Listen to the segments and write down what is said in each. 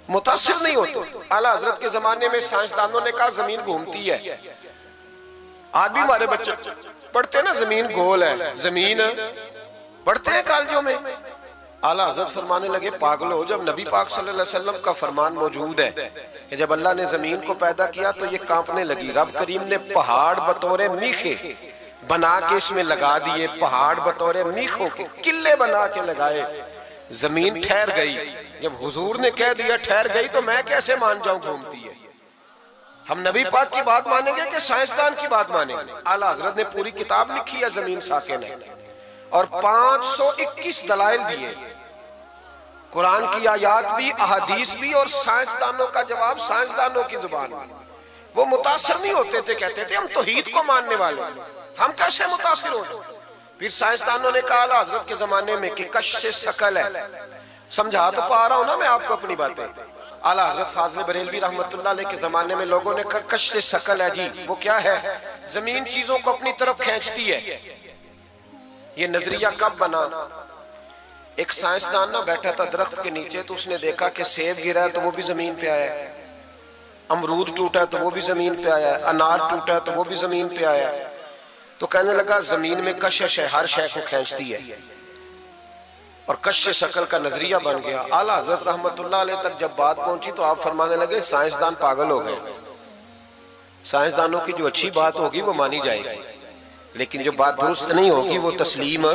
متاثر نہیں ہوتے. اعلیٰ حضرت کے زمانے میں سائنسدانوں نے کہا زمین گھومتی ہے. آج بھی ہمارے بچے پڑھتے ہیں نا زمین گول ہے, زمین پڑھتے ہیں کالجوں میں. اعلیٰ حضرت فرمانے لگے پاگلو, جب نبی پاک صلی اللہ علیہ وسلم کا فرمان موجود ہے کہ جب اللہ نے زمین کو پیدا کیا تو یہ کانپنے لگی. رب کریم نے پہاڑ بطور میخے بنا کے اس میں لگا دیے, پہاڑ بطور میخوں کے قلعے بنا کے لگائے, زمین ٹھہر گئی. جب حضور نے کہہ دیا ٹھہر گئی تو میں کیسے مان جاؤں گھومتی ہے؟ ہم نبی پاک کی بات مانیں گے کہ سائنسدان کی بات مانیں گے؟ اعلیٰ حضرت نے پوری کتاب لکھی ہے زمین ساکن ہے, اور 521 دلائل دیے, قرآن کی آیات بھی, احادیث بھی, اور سائنسدانوں کا جواب سائنسدانوں کی زبان میں. وہ متاثر نہیں ہوتے تھے, کہتے تھے ہم توحید کو ماننے والے, ہم کیسے متاثر ہوتے؟ پھر سائنسدانوں نے کہا اعلیٰ حضرت کے زمانے میں کہ کشش ثقل ہے. سمجھا تو پا رہا ہوں نا میں آپ کو اپنی باتیں. اعلیٰ حضرت فاضل بریلوی رحمت اللہ علیہ کے زمانے میں لوگوں نے کہا کشش ثقل ہے جی, وہ کیا ہے؟ زمین چیزوں کو اپنی طرف کھینچتی ہے. یہ نظریہ کب بنا؟ ایک سائنسدان نہ بیٹھا تھا درخت کے نیچے, تو اس نے دیکھا کہ سیب گرا ہے تو وہ بھی زمین پہ آیا ہے, امرود ٹوٹا ہے تو وہ بھی زمین پہ آیا ہے, انار ٹوٹا ہے تو وہ بھی زمین پہ آیا ہے. تو کہنے لگا زمین میں کشش ہے, ہر شے کو کھینچتی ہے, اور کشش ثقل کا نظریہ بن گیا. اعلیٰ حضرت رحمت اللہ علیہ تک جب بات پہنچی تو آپ فرمانے لگے سائنسدان پاگل ہو گئے. سائنسدانوں کی جو اچھی بات ہوگی وہ مانی جائے گی, لیکن جو بات درست نہیں ہوگی وہ تسلیم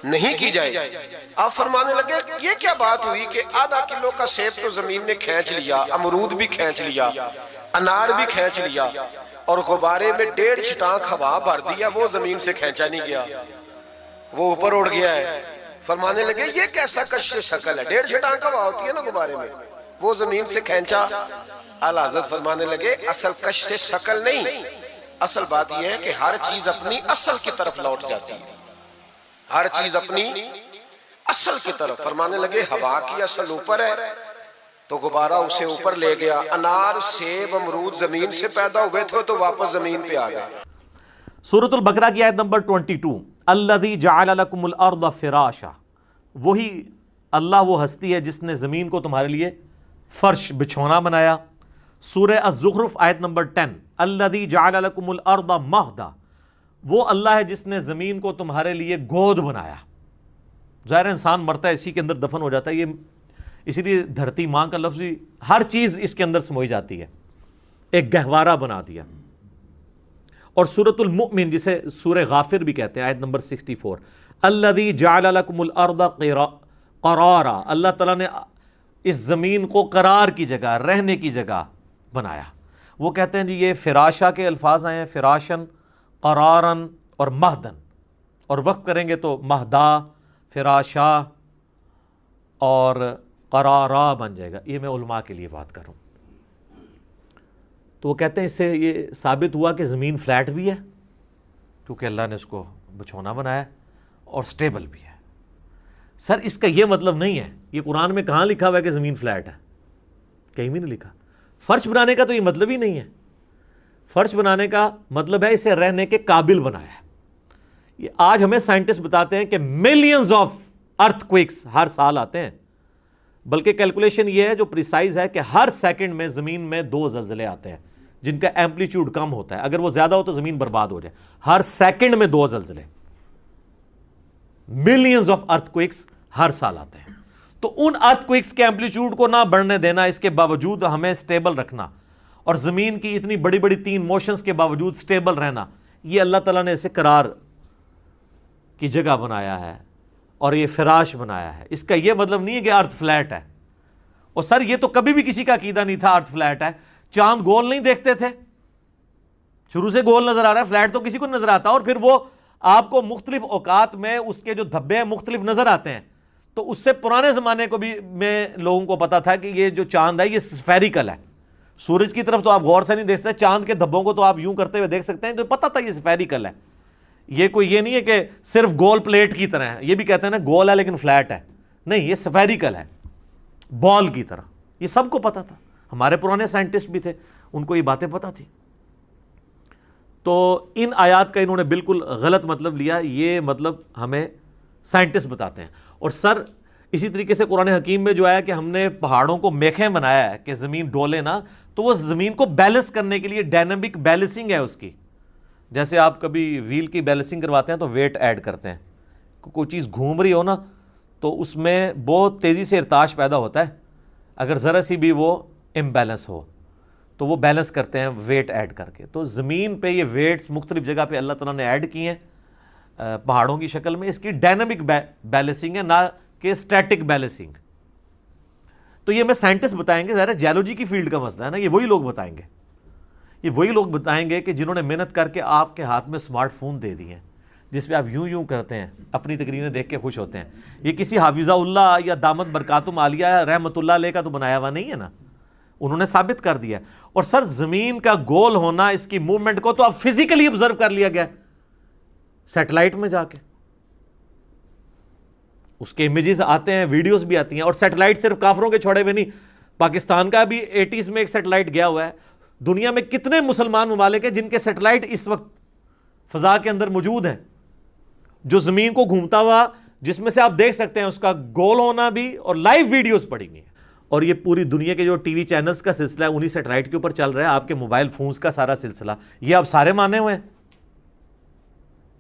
نہیں کی جائے گی. آپ فرمانے لگے یہ کیا بات ہوئی کہ آدھا کلو کا سیب تو زمین نے کھینچ لیا, امرود بھی کھینچ لیا, انار بھی کھینچ لیا, اور غبارے میں 1.5 چھٹانک ہوا بھر دیا, وہ زمین سے کھینچا نہیں گیا, وہ اوپر اڑ گیا ہے. فرمانے لگے یہ کیسا کشش ثقل ہے, 1.5 چھٹانک ہوا ہوتی ہے نا غبارے میں, وہ زمین سے کھینچا. اعلیٰ حضرت فرمانے لگے اصل کشش ثقل نہیں, اصل بات یہ ہے کہ ہر چیز اپنی اصل کی طرف لوٹ جاتی ہے, ہر چیز اپنی اصل کی طرف. فرمانے لگے ہوا کی اصل اوپر ہے تو غبارہ اسے اوپر لے گیا. انار, سیب, امرود زمین سے پیدا ہوئے تھے تو واپس زمین پہ آ گئے. سورۃ البقرہ کی آیت نمبر 22, الذی جعل لکم الارض فراشا, وہی اللہ وہ ہستی ہے جس نے زمین کو تمہارے لیے فرش بچھونا بنایا. سورہ الزخرف آیت نمبر 10, الذی جعل لکم الارض مہدا, وہ اللہ ہے جس نے زمین کو تمہارے لیے گود بنایا. ظاہر انسان مرتا ہے اسی کے اندر دفن ہو جاتا ہے, یہ اسی لیے دھرتی ماں کا لفظ بھی ہر چیز اس کے اندر سموئی جاتی ہے, ایک گہوارہ بنا دیا. اور سورۃ المؤمن جسے سورہ غافر بھی کہتے ہیں, آیت نمبر 64, الذی جعل لکم الارض قرارا, اللہ تعالیٰ نے اس زمین کو قرار کی جگہ, رہنے کی جگہ بنایا. وہ کہتے ہیں جی یہ فراشا کے الفاظ آئے ہیں, فراشن, قرارن اور مہدن, اور وقف کریں گے تو مہدا, فراشا اور قرارا بن جائے گا. یہ میں علماء کے لیے بات کر رہا ہوں. تو وہ کہتے ہیں اس سے یہ ثابت ہوا کہ زمین فلیٹ بھی ہے کیونکہ اللہ نے اس کو بچھونا بنایا اور سٹیبل بھی ہے. سر اس کا یہ مطلب نہیں ہے, یہ قرآن میں کہاں لکھا ہوا ہے کہ زمین فلیٹ ہے؟ کہیں بھی نہیں لکھا. فرش بنانے کا تو یہ مطلب ہی نہیں ہے. فرش بنانے کا مطلب ہے اسے رہنے کے قابل بنایا ہے. یہ آج ہمیں سائنٹسٹ بتاتے ہیں کہ ملینز آف ارتھ کوئکس ہر سال آتے ہیں, بلکہ کیلکولیشن یہ ہے جو پریسائز ہے کہ ہر سیکنڈ میں زمین میں 2 زلزلے آتے ہیں جن کا ایمپلیٹیوڈ کم ہوتا ہے, اگر وہ زیادہ ہو تو زمین برباد ہو جائے. ہر سیکنڈ میں 2 زلزلے, ملینز آف ارتھ کوئکس ہر سال آتے ہیں. تو ان ارتھ کوئکس کے ایمپلیٹیوڈ کو نہ بڑھنے دینا, اس کے باوجود ہمیں سٹیبل رکھنا, اور زمین کی اتنی بڑی بڑی 3 موشنز کے باوجود سٹیبل رہنا, یہ اللہ تعالیٰ نے اسے قرار کی جگہ بنایا ہے اور یہ فراش بنایا ہے. اس کا یہ مطلب نہیں ہے کہ ارتھ فلیٹ ہے. اور سر یہ تو کبھی بھی کسی کا عقیدہ نہیں تھا ارتھ فلیٹ ہے. چاند گول نہیں دیکھتے تھے, شروع سے گول نظر آ رہا ہے, فلیٹ تو کسی کو نظر آتا, اور پھر وہ آپ کو مختلف اوقات میں اس کے جو دھبے ہیں مختلف نظر آتے ہیں. تو اس سے پرانے زمانے کو بھی میں لوگوں کو پتا تھا کہ یہ جو چاند ہے یہ سفیریکل ہے. سورج کی طرف تو آپ غور سے نہیں دیکھ سکتے, چاند کے دھبوں کو تو آپ یوں کرتے ہوئے دیکھ سکتے ہیں, تو پتا تھا یہ سفیریکل ہے. یہ کوئی یہ نہیں ہے کہ صرف گول پلیٹ کی طرح ہے. یہ بھی کہتے ہیں نا گول ہے لیکن فلیٹ ہے, نہیں, یہ سفیریکل ہے, بال کی طرح. یہ سب کو پتا تھا, ہمارے پرانے سائنٹسٹ بھی تھے, ان کو یہ باتیں پتا تھی. تو ان آیات کا انہوں نے بالکل غلط مطلب لیا, یہ مطلب ہمیں سائنٹسٹ بتاتے ہیں. اور سر اسی طریقے سے قرآن حکیم میں جو ہے کہ ہم نے پہاڑوں کو میخیں بنایا ہے کہ زمین ڈولے نا، تو وہ زمین کو بیلنس کرنے کے لیے ڈائنامک بیلنسنگ ہے اس کی. جیسے آپ کبھی ویل کی بیلنسنگ کرواتے ہیں تو ویٹ ایڈ کرتے ہیں، کوئی چیز گھوم رہی ہو نا تو اس میں بہت تیزی سے ارتعاش پیدا ہوتا ہے، اگر ذرا سی بھی وہ امبیلنس ہو تو وہ بیلنس کرتے ہیں ویٹ ایڈ کر کے. تو زمین پہ یہ ویٹس مختلف جگہ پہ اللہ تعالیٰ نے ایڈ کیے ہیں پہاڑوں کی شکل میں. اس کی ڈائنامک بیلنسنگ ہے، نہ کہ اسٹیٹک بیلنسنگ. تو یہ میں سائنٹسٹ بتائیں گے، ظاہر جیولوجی کی فیلڈ کا مسئلہ ہے نا، یہ وہی لوگ بتائیں گے. یہ وہی لوگ بتائیں گے کہ جنہوں نے محنت کر کے آپ کے ہاتھ میں اسمارٹ فون دے دیے ہیں جس پہ آپ یوں یوں کرتے ہیں، اپنی تقریریں دیکھ کے خوش ہوتے ہیں. یہ کسی حافظہ اللہ یا دامت برکاتم عالیہ رحمت اللہ علیہ کا تو بنایا ہوا نہیں ہے نا، انہوں نے ثابت کر دیا. اور سر زمین کا گول ہونا، اس کی موومنٹ کو تو اب فزیکلی آبزرو کر لیا گیا سیٹلائٹ میں جا کے. اس کے امیجز آتے ہیں، ویڈیوز بھی آتی ہیں. اور سیٹلائٹ صرف کافروں کے چھوڑے ہوئے نہیں، پاکستان کا بھی 80s میں ایک سیٹلائٹ گیا ہوا ہے. دنیا میں کتنے مسلمان ممالک ہیں جن کے سیٹلائٹ اس وقت فضا کے اندر موجود ہیں، جو زمین کو گھومتا ہوا، جس میں سے آپ دیکھ سکتے ہیں اس کا گول ہونا بھی، اور لائیو ویڈیوز پڑی ہوئی ہیں. اور یہ پوری دنیا کے جو ٹی وی چینلز کا سلسلہ ہے انہی سیٹلائٹ کے اوپر چل رہا ہے. آپ کے موبائل فونز کا سارا سلسلہ یہ آپ سارے مانے ہوئے ہیں.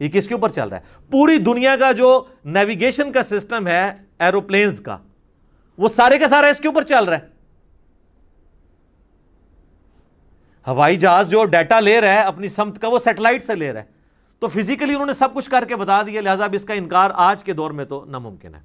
یہ کس کے اوپر چل رہا ہے؟ پوری دنیا کا جو نیویگیشن کا سسٹم ہے ایروپلینز کا، وہ سارے کا سارا اس کے اوپر چل رہا ہے. ہوائی جہاز جو ڈیٹا لے رہا ہے اپنی سمت کا، وہ سیٹلائٹ سے لے رہا ہے. تو فزیکلی انہوں نے سب کچھ کر کے بتا دیا، لہٰذا اب اس کا انکار آج کے دور میں تو ناممکن ہے.